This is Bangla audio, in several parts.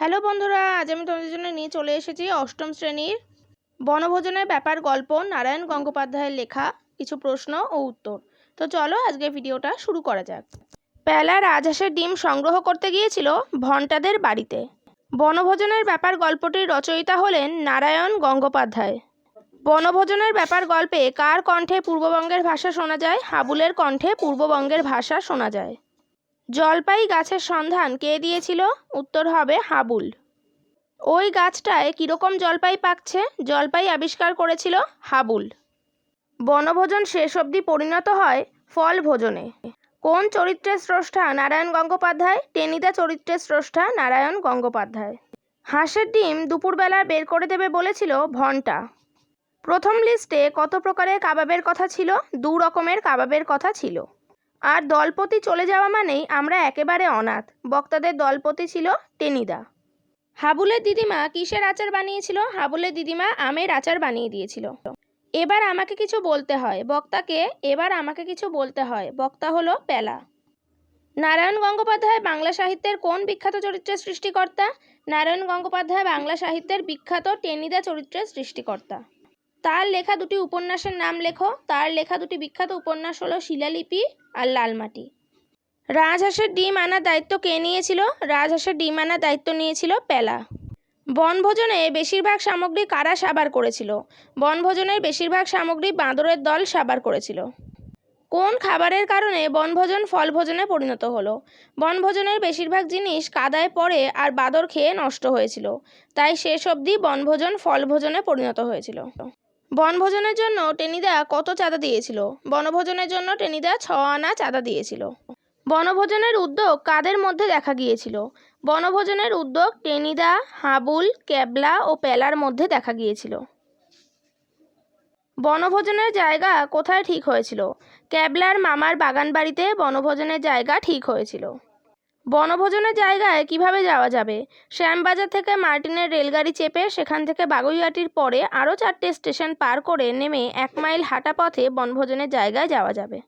হ্যালো বন্ধুরা, আজ আমি তোমাদের জন্য নিয়ে চলে এসেছি অষ্টম শ্রেণীর বনভোজনের ব্যাপার গল্প নারায়ণ গঙ্গোপাধ্যায়ের লেখা কিছু প্রশ্ন ও উত্তর। তো চলো আজকে ভিডিওটা শুরু করা যাক। প্যালা রাজহাঁসের ডিম সংগ্রহ করতে গিয়েছিল ভন্টাদের বাড়িতে। বনভোজনের ব্যাপার গল্পটির রচয়িতা হলেন নারায়ণ গঙ্গোপাধ্যায়। বনভোজনের ব্যাপার গল্পে কার কণ্ঠে পূর্ববঙ্গের ভাষা শোনা যায়? হাবুলের কণ্ঠে পূর্ববঙ্গের ভাষা শোনা যায়। জলপাই গাছের সন্ধান কে দিয়েছিল? উত্তর হবে হাবুল। ওই গাছটায় কীরকম জলপাই পাকছে? জলপাই আবিষ্কার করেছিল হাবুল। বনভোজন শেষ অবধি পরিণত হয় ফল ভোজনে। কোন চরিত্রের স্রষ্টা নারায়ণ গঙ্গোপাধ্যায়? টেনিদা চরিত্রের স্রষ্টা নারায়ণ গঙ্গোপাধ্যায়। হাঁসের ডিম দুপুরবেলা বের করে দেবে বলেছিল ভন্টা। প্রথম লিস্টে কত প্রকারের কাবাবের কথা ছিল? 2 রকমের কাবাবের কথা ছিল। আর দলপতি চলে যাওয়া মানেই আমরা একেবারে অনাথ। বক্তাদের দলপতি ছিল টেনিদা। হাবুলের দিদিমা কিসের আচার বানিয়েছিল? হাবুলের দিদিমা আমের আচার বানিয়ে দিয়েছিল। এবার আমাকে কিছু বলতে হয় বক্তাকে। এবার আমাকে কিছু বলতে হয় বক্তা হলো প্যালা। নারায়ণ গঙ্গোপাধ্যায় বাংলা সাহিত্যের কোন বিখ্যাত চরিত্রের সৃষ্টিকর্তা? নারায়ণ গঙ্গোপাধ্যায় বাংলা সাহিত্যের বিখ্যাত টেনিদা চরিত্রের সৃষ্টিকর্তা। তার লেখা দুটি উপন্যাসের নাম লেখো। তার লেখা দুটি বিখ্যাত উপন্যাস হলো শিলালিপি আর লালমাটি। রাজহাঁসের ডিম আনার দায়িত্ব কে নিয়েছিল? রাজহাঁসের ডিম আনার দায়িত্ব নিয়েছিল প্যালা। বনভোজনে বেশিরভাগ সামগ্রী কারা সাবার করেছিল? বনভোজনের বেশিরভাগ সামগ্রী বাঁদরের দল সাবার করেছিল। কোন খাবারের কারণে বনভোজন ফলভোজনে পরিণত হলো? বনভোজনের বেশিরভাগ জিনিস কাদায় পড়ে আর বাঁদর খেয়ে নষ্ট হয়েছিল, তাই শেষ অবধি বনভোজন ফলভোজনে পরিণত হয়েছিল। বনভোজনের জন্য টেনিদা কত চাঁদা দিয়েছিল? বনভোজনের জন্য টেনিদা 6 আনা চাঁদা দিয়েছিল। বনভোজনের উদ্যোগ কাদের মধ্যে দেখা গিয়েছিল? বনভোজনের উদ্যোগ টেনিদা, হাবুল, ক্যাবলা ও প্যালার মধ্যে দেখা গিয়েছিল। বনভোজনের জায়গা কোথায় ঠিক হয়েছিল? ক্যাবলার মামার বাগান বাড়িতে বনভোজনের জায়গা ঠিক হয়েছিল। বনভোজনের জায়গায় কিভাবে যাওয়া যাবে? শ্যামবাজার থেকে মার্টিনের রেলগাড়ি চেপে সেখান থেকে বাগুইআটির পরে আরও 4টে স্টেশন পার করে নেমে 1 মাইল হাঁটা পথে বনভোজনের জায়গায় যাওয়া যাবে।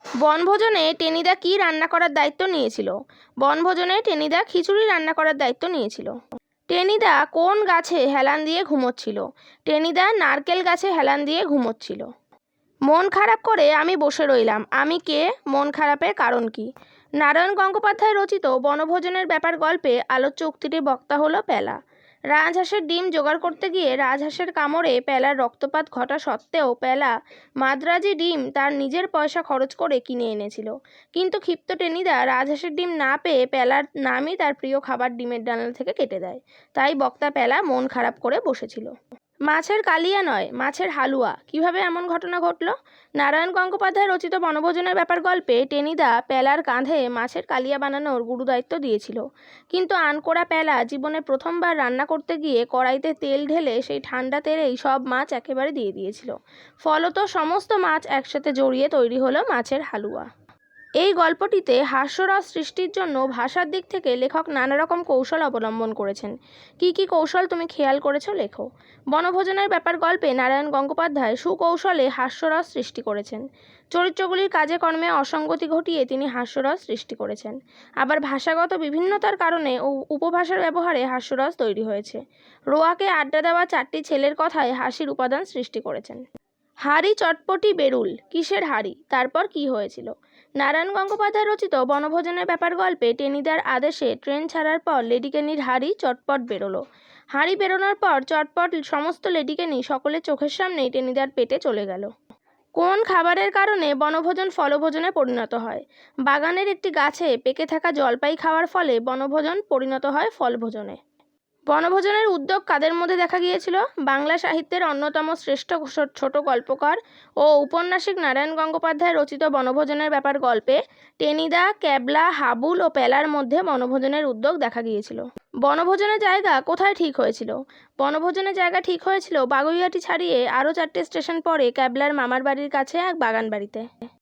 বনভোজনে টেনিদা কি রান্না করার দায়িত্ব নিয়েছিল? বনভোজনে টেনিদা খিচুড়ি রান্না করার দায়িত্ব নিয়েছিল। টেনিদা কোন গাছে হেলান দিয়ে ঘুমোচ্ছিল? টেনিদা নারকেল গাছে হেলান দিয়ে ঘুমোচ্ছিল। মন খারাপ করে আমি বসে রইলাম, আমি কে? মন খারাপের কারণ কি? নারায়ণ গঙ্গোপাধ্যায় রচিত বনভোজনের ব্যাপার গল্পে আলোচ্য উক্তিটির বক্তা হলো প্যালা। রাজহাঁসের ডিম জোগাড় করতে গিয়ে রাজহাঁসের কামড়ে প্যালার রক্তপাত ঘটা সত্ত্বেও প্যালা মাদ্রাজি ডিম তার নিজের পয়সা খরচ করে কিনে এনেছিল। কিন্তু ক্ষিপ্ত টেনিদা রাজহাঁসের ডিম না পেয়ে প্যালার নামই তার প্রিয় খাবার ডিমের ডালনা থেকে কেটে দেয়। তাই বক্তা প্যালা মন খারাপ করে বসেছিল। মাছের কালিয়া নয়, মাছের হালুয়া, কিভাবে এমন ঘটনা ঘটল? নারায়ণ গঙ্গোপাধ্যায় রচিত বনভোজনের ব্যাপার গল্পে টেনিদা প্যালার কাঁধে মাছের কালিয়া বানানোর গুরুদায়িত্ব দিয়েছিল। কিন্তু আনকোড়া প্যালা জীবনে প্রথমবার রান্না করতে গিয়ে কড়াইতে তেল ঢেলে সেই ঠান্ডা তেলেই সব মাছ একেবারে দিয়ে দিয়েছিল। ফলত সমস্ত মাছ একসাথে জড়িয়ে তৈরি হলো মাছের হালুয়া। এই গল্পটিতে হাস্যরস সৃষ্টির জন্য ভাষার দিক থেকে লেখক নানা রকম কৌশল অবলম্বন করেছেন। কি কি কৌশল তুমি খেয়াল করেছো লেখো। বনভোজনের ব্যাপার গল্পে নারায়ণ গঙ্গোপাধ্যায় সুকৌশলে হাস্যরস সৃষ্টি করেছেন। চরিত্রগুলির কাজে কর্মে অসঙ্গতি ঘটিয়ে তিনি হাস্যরস সৃষ্টি করেছেন। আবার ভাষাগত বিভিন্নতার কারণে ও উপভাষার ব্যবহারে হাস্যরস তৈরি হয়েছে। রোয়াকে আড্ডা দেওয়া 4টি ছেলের কথায় হাসির উপাদান সৃষ্টি করেছেন। হাড়ি চটপটি বেরুল, কিসের হাড়ি? তারপর কি হয়েছিল? নারায়ণ গঙ্গোপাধ্যায় রচিত বনভোজনের ব্যাপার গল্পে টেনিদার আদেশে ট্রেন ছাড়ার পর লেডিকেনির হাড়ি চটপট বেরোলো। হাড়ি বেরোনোর পর চটপট সমস্ত লেডিকেনি সকলের চোখের সামনেই টেনিদার পেটে চলে গেল। কোন খাবারের কারণে বনভোজন ফলভোজনে পরিণত হয়? বাগানের একটি গাছে পেকে থাকা জলপাই খাওয়ার ফলে বনভোজন পরিণত হয় ফলভোজনে। বনভোজনের উদ্যোগ কাদের মধ্যে দেখা গিয়েছিল? বাংলা সাহিত্যের অন্যতম শ্রেষ্ঠ ছোট গল্পকার ও উপন্যাসিক নারায়ণ গঙ্গোপাধ্যায় রচিত বনভোজনের ব্যাপার গল্পে টেনিদা, ক্যাবলা, হাবুল ও প্যালার মধ্যে বনভোজনের উদ্যোগ দেখা গিয়েছিল। বনভোজনের জায়গা কোথায় ঠিক হয়েছিল? বনভোজনের জায়গা ঠিক হয়েছিল বাগুইআটি ছাড়িয়ে আরও 4টে স্টেশন পরে ক্যাবলার মামার বাড়ির কাছে এক বাগান বাড়িতে।